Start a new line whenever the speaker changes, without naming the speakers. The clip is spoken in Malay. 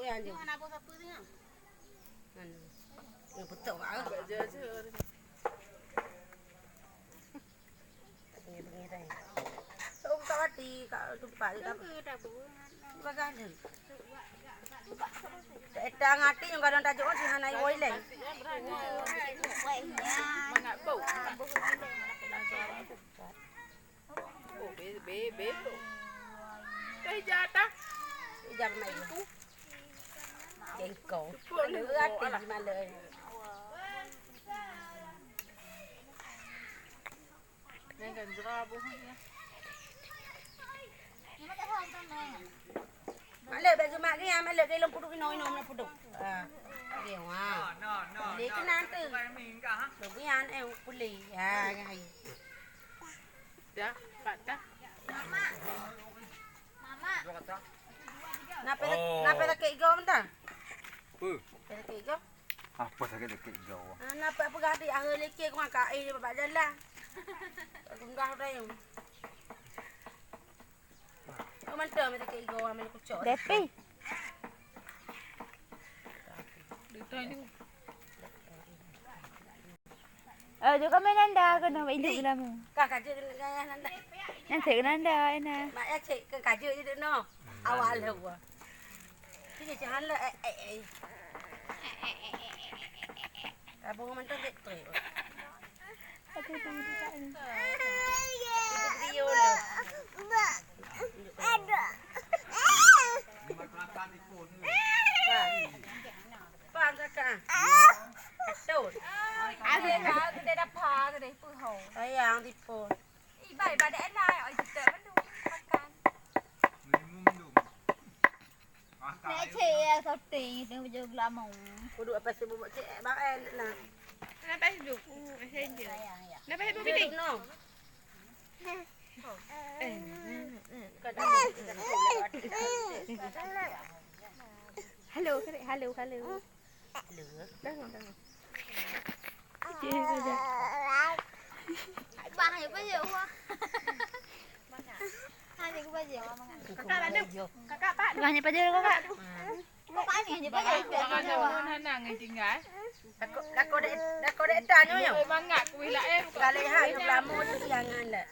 yang je. Mana apa siapa tengok? Mana? Yang betul ah.
Je.
Bengi dah. So kat mati kat tempat dia tak. Bukan ada. Eta ngati yang kadang tajuk si hanai woi leh.
Mangat bau. Oh, be. Teh jatah.
Jam mai. Jengkol. Lửa hati mà lời.
Nên cần ra bố nha.
Mà lời bây giờ mà cái mà lời cái lông puduk cái nồi nôm nó puduk. Điều à. Lấy cái nan từ. Được cái ăn em puli. Ngay.
Ya, Pak dah.
Napa tak kek go bentar? Tak kek go.
Apa sakit dekat jauh.
Napa apa gadi ah leke ko ka ai bapak jalan. Tunggah dah yang. Kau mantap tak kek go ambil kucuk.
Depi.
Dito ni.
Juga main nanda kena ilu dalam.
Kakak je gaya nanda.
Nanti nanda ina.
Mak ya cek kakak je je no. Awal lu. Jadi jangan lah Abang mantap betul.
Aku tu tak ni.
Video lu.
Ada.
Pak kakak. Betul.
Ada dah kita dah pa ke deh puhau.
Sayang tipu.
Ibai pada enai oi kita mendu makan. Nek cek soti dia berjog lama.
Kudu apa sih buat cek bang nah.
Kenapa hidup? Macam je.
Sayang ya.
Kenapa hidup bidik?
No.
Hello, hello. Dah. Cik saja.
Bang ni apa je wah. Hanya ke baju.
Kakak ada. Kakak Pak.
Bukannya pada kakak.
Kakak ni hanya baju.
Kakak ada pun hanang yang tinggal.
Dah kau dah tanya yo.
Mangat kuih lah
Kali hai lama tu jangan lah.